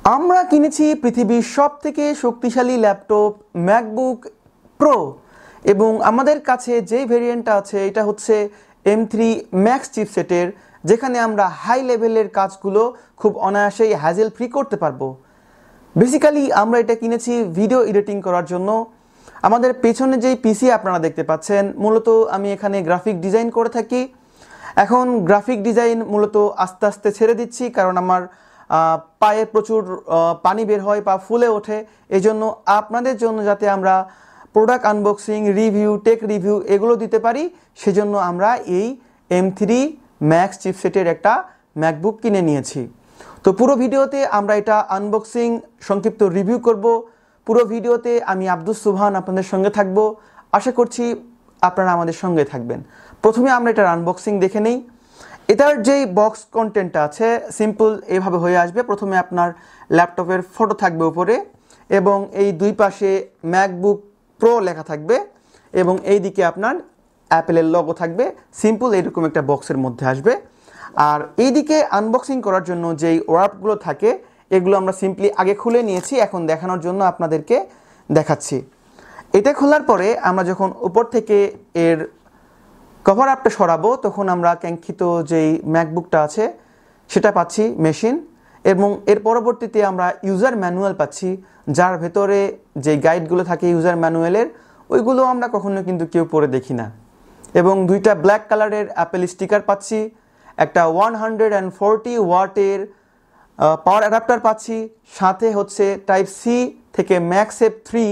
আমরা কিনেছি পৃথিবীর সবথেকে শক্তিশালী ল্যাপটপ ম্যাকবুক প্রো এবং আমাদের কাছে যেই ভেরিয়েন্টটা আছে এটা হচ্ছে M3 ম্যাক্স চিপসেটের, যেখানে আমরা হাই লেভেলের কাজগুলো খুব অনায়াসেই হ্যাজেল ফ্রি করতে পারবো। বেসিক্যালি আমরা এটা কিনেছি ভিডিও এডিটিং করার জন্য। আমাদের পেছনে যেই পিসি আপনারা দেখতে পাচ্ছেন, মূলত আমি এখানে গ্রাফিক ডিজাইন করে থাকি। এখন গ্রাফিক ডিজাইন মূলত আস্তে আস্তে ছেড়ে দিচ্ছি, কারণ আমার পায়ে প্রচুর পানি বের হয়, পা ফুলে ওঠে। এই জন্য আপনাদের জন্য যাতে আমরা product unboxing, review, take review এগুলো দিতে পারি, সেজন্য আমরা এই M3 ম্যাক্স চিপসেটের একটা ম্যাকবুক কিনে নিয়েছি। তো পুরো ভিডিওতে আমরা এটা আনবক্সিং, সংক্ষিপ্ত রিভিউ করব। পুরো ভিডিওতে আমি আব্দুস সুবহান আপনাদের সঙ্গে থাকব। আশা করছি আপনারা আমাদের সঙ্গে থাকবেন। প্রথমে আমরা এটার আনবক্সিং দেখে নেই। এটার যেই বক্স কন্টেন্টটা আছে সিম্পল এইভাবে হয়ে আসবে। প্রথমে আপনার ল্যাপটপের ফটো থাকবে উপরে, এবং এই দুই পাশে ম্যাকবুক প্রো লেখা থাকবে, এবং এই দিকে আপনার অ্যাপেলের লোগো থাকবে। সিম্পল এরকম একটা বক্সের মধ্যে আসবে। আর এই দিকে আনবক্সিং করার জন্য যেই ওয়ার্পগুলো থাকে, এগুলো আমরা সিম্পলি আগে খুলে নিয়েছি, এখন দেখানোর জন্য আপনাদেরকে দেখাচ্ছি। এটা খোলার পরে আমরা যখন উপর থেকে এর কভার আপটা সরাবো, তখন আমরা কাঙ্ক্ষিত যেই ম্যাকবুকটা আছে সেটা পাচ্ছি মেশিন, এবং এর পরবর্তীতে আমরা ইউজার ম্যানুয়াল পাচ্ছি, যার ভেতরে যে গাইডগুলো থাকে ইউজার ম্যানুয়ালের, ওইগুলো আমরা কখনো কিন্তু কেউ পড়ে দেখি না। এবং দুইটা ব্ল্যাক কালারের অ্যাপেল স্টিকার পাচ্ছি, একটা 140 ওয়াটের পাওয়ার অ্যাডাপ্টার পাচ্ছি, সাথে হচ্ছে টাইপ সি থেকে ম্যাক্সেপ 3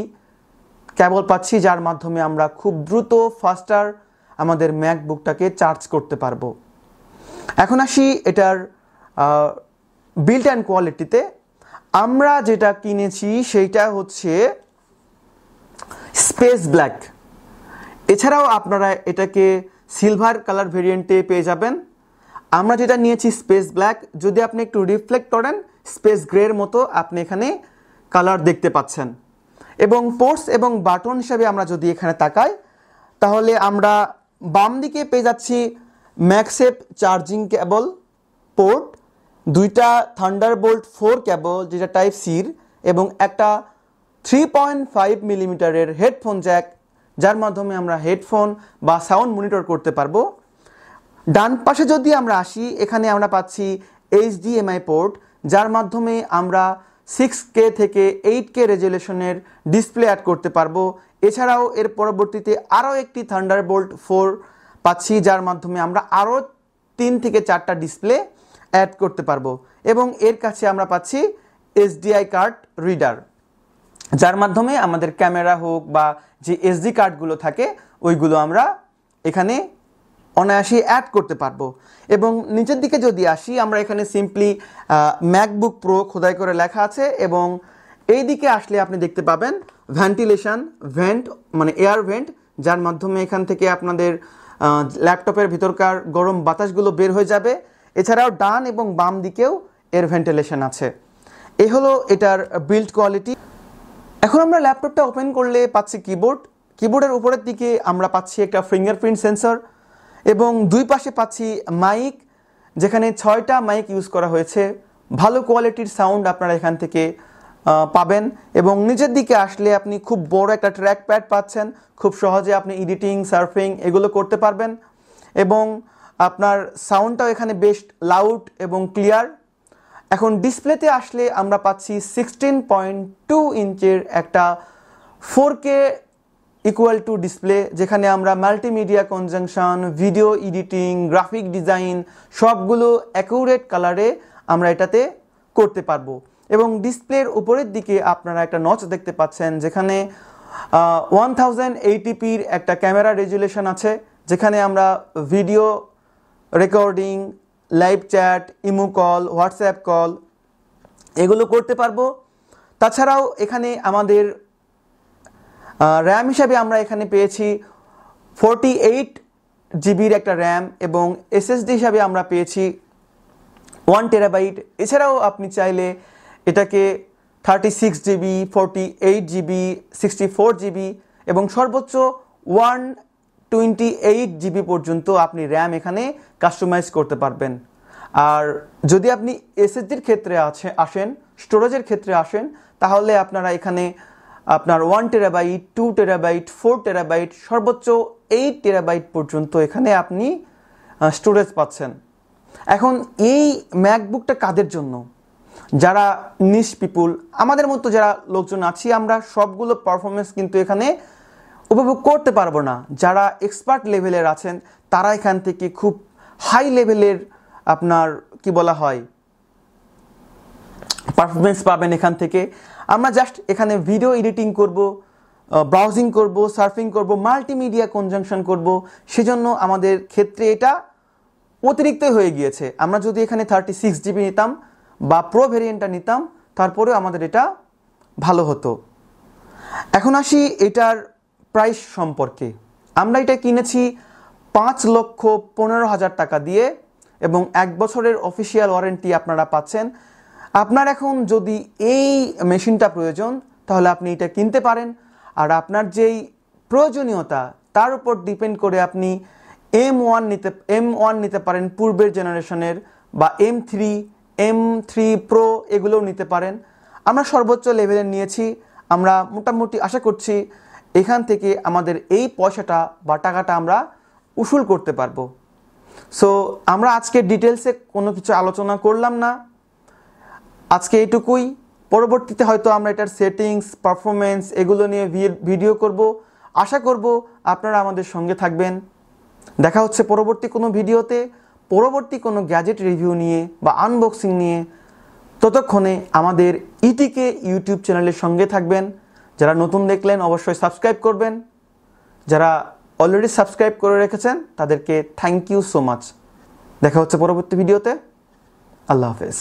কেবল পাচ্ছি, যার মাধ্যমে আমরা খুব দ্রুত ফাস্টার আমাদের ম্যাকবুকটাকে চার্জ করতে পারবো। এখন আসি এটার বিল্ড অ্যান্ড কোয়ালিটিতে। আমরা যেটা কিনেছি সেইটা হচ্ছে স্পেস ব্ল্যাক। এছাড়াও আপনারা এটাকে সিলভার কালার ভেরিয়েন্টে পেয়ে যাবেন। আমরা যেটা নিয়েছি স্পেস ব্ল্যাক। যদি আপনি একটু রিফ্লেক্ট করেন, স্পেস গ্রের মতো আপনি এখানে কালার দেখতে পাচ্ছেন। এবং পোর্টস এবং বাটন হিসাবে আমরা যদি এখানে তাকাই, তাহলে আমরা বাম দিকে পেয়ে যাচ্ছি ম্যাক্সেপ চার্জিং কেবল পোর্ট, দুইটা থান্ডারবোল্ট 4 কেবল যেটা টাইপ সির, এবং একটা 3.5 মিলিমিটারের হেডফোন জ্যাক, যার মাধ্যমে আমরা হেডফোন বা সাউন্ড মনিটর করতে পারবো। ডান পাশে যদি আমরা আসি, এখানে আমরা পাচ্ছি HDMI পোর্ট, যার মাধ্যমে আমরা 6K থেকে 8K রেজুলেশনের ডিসপ্লে অ্যাড করতে পারবো। এছাড়াও এর পরবর্তীতে আরও একটি থান্ডারবোল্ট 4 পাচ্ছি, যার মাধ্যমে আমরা আরও 3 থেকে 4টা ডিসপ্লে অ্যাড করতে পারবো। এবং এর কাছে আমরা পাচ্ছি SDI কার্ড রিডার, যার মাধ্যমে আমাদের ক্যামেরা হোক বা যে SD কার্ডগুলো থাকে ওইগুলো আমরা এখানে অনায়াসে অ্যাড করতে পারবো। এবং নিচের দিকে যদি আসি, আমরা এখানে সিম্পলি ম্যাকবুক প্রো খোদাই করে লেখা আছে, এবং এই দিকে আসলে আপনি দেখতে পাবেন ভেন্টিলেশন ভেন্ট, মানে এয়ার ভেন্ট, যার মাধ্যমে এখান থেকে আপনাদের ল্যাপটপের ভিতরকার গরম বাতাসগুলো বের হয়ে যাবে। এছাড়াও ডান এবং বাম দিকেও এর ভেন্টিলেশন আছে। এই হলো এটার বিল্ড কোয়ালিটি। এখন আমরা ল্যাপটপটা ওপেন করলে পাচ্ছি কিবোর্ডের উপরের দিকে আমরা পাচ্ছি একটা ফিঙ্গারপ্রিন্ট সেন্সর, এবং দুই পাশে পাচ্ছি মাইক, যেখানে 6টা মাইক ইউজ করা হয়েছে। ভালো কোয়ালিটির সাউন্ড আপনারা এখান থেকে পাবেন। এবং নিচের দিকে আসলে আপনি খুব বড় একটা ট্র্যাক প্যাড পাচ্ছেন, খুব সহজে আপনি এডিটিং, সার্ফিং এগুলো করতে পারবেন। এবং আপনার সাউন্ডটাও এখানে বেশ লাউড এবং ক্লিয়ার। এখন ডিসপ্লেতে আসলে আমরা পাচ্ছি 16.2 ইঞ্চের একটা 4K ইকুয়াল টু ডিসপ্লে, যেখানে আমরা multimedia conjunction, video editing, graphic design সবগুলো অ্যাকুরেট কালারে আমরা এটাতে করতে পারবো। এবং ডিসপ্লের উপরের দিকে আপনারা একটা নচ দেখতে পাচ্ছেন, যেখানে 1080pর একটা ক্যামেরা রেজুলেশন আছে, যেখানে আমরা video recording, live chat, imo call, WhatsApp call এগুলো করতে পারবো। তাছাড়াও এখানে আমাদের র্যাম হিসাবে আমরা এখানে পেয়েছি 48 জিবির একটা র্যাম, এবং SSD হিসাবে আমরা পেয়েছি 1 টেরাবাইট। এছাড়াও আপনি চাইলে এটাকে 36 জিবি, 48 জিবি, 64 জিবি এবং সর্বোচ্চ 128 জিবি পর্যন্ত আপনি র্যাম এখানে কাস্টমাইজ করতে পারবেন। আর যদি আপনি এসএসডির ক্ষেত্রে আসেন, স্টোরেজের ক্ষেত্রে আসেন, তাহলে আপনারা এখানে আপনার 1 টেরাবাইট, 2 টেরাবাইট, 4 টেরাবাইট, সর্বোচ্চ 8 টেরাবাইট পর্যন্ত এখানে আপনি স্টোরেজ পাচ্ছেন। এখন এই ম্যাকবুকটা কাদের জন্য? যারা নিশ পিপুল, আমাদের মতো যারা লোকজন আছি, আমরা সবগুলো পারফরমেন্স কিন্তু এখানে উপভোগ করতে পারবো না। যারা এক্সপার্ট লেভেলের আছেন তারা এখান থেকে খুব হাই লেভেলের আপনার কি বলা হয় পারফরমেন্স পাবেন এখান থেকে। আমরা জাস্ট এখানে ভিডিও এডিটিং করব, ব্রাউজিং করব, সার্ফিং করব, মাল্টিমিডিয়া কনজাংশন করব, সেজন্য আমাদের ক্ষেত্রে এটা অতিরিক্ত হয়ে গিয়েছে। আমরা যদি এখানে 36 জিবি নিতাম বা প্রো ভেরিয়েন্টটা নিতাম, তারপরেও আমাদের এটা ভালো হতো। এখন আসি এটার প্রাইস সম্পর্কে। আমরা এটা কিনেছি 5,15,000 টাকা দিয়ে এবং 1 বছরের অফিসিয়াল ওয়ারেন্টি আপনারা পাচ্ছেন। আপনার এখন যদি এই মেশিনটা প্রয়োজন তাহলে আপনি এটা কিনতে পারেন। আর আপনার যেই প্রয়োজনীয়তা তার উপর ডিপেন্ড করে আপনি M1 নিতে পারেন পূর্বের জেনারেশনের, বা M3 প্রো এগুলোও নিতে পারেন। আমরা সর্বোচ্চ লেভেলের নিয়েছি। আমরা মোটামুটি আশা করছি এখান থেকে আমাদের এই পয়সাটা বা টাকাটা আমরা উসুল করতে পারবো। সো আমরা আজকে ডিটেলসে কোনো কিছু আলোচনা করলাম না, আজকে এইটুকুই। পরবর্তীতে হয়তো আমরা এটার সেটিংস, পারফরমেন্স এগুলো নিয়ে ভিডিও করব। আশা করব আপনারা আমাদের সঙ্গে থাকবেন। দেখা হচ্ছে পরবর্তী কোনো ভিডিওতে, পরবর্তী কোনো গ্যাজেট রিভিউ নিয়ে বা আনবক্সিং নিয়ে। ততক্ষণে আমাদের ইটিকে ইউটিউব চ্যানেলের সঙ্গে থাকবেন। যারা নতুন দেখলেন অবশ্যই সাবস্ক্রাইব করবেন। যারা অলরেডি সাবস্ক্রাইব করে রেখেছেন তাদেরকে থ্যাংক ইউ সো মাচ। দেখা হচ্ছে পরবর্তী ভিডিওতে। আল্লাহ হাফেজ।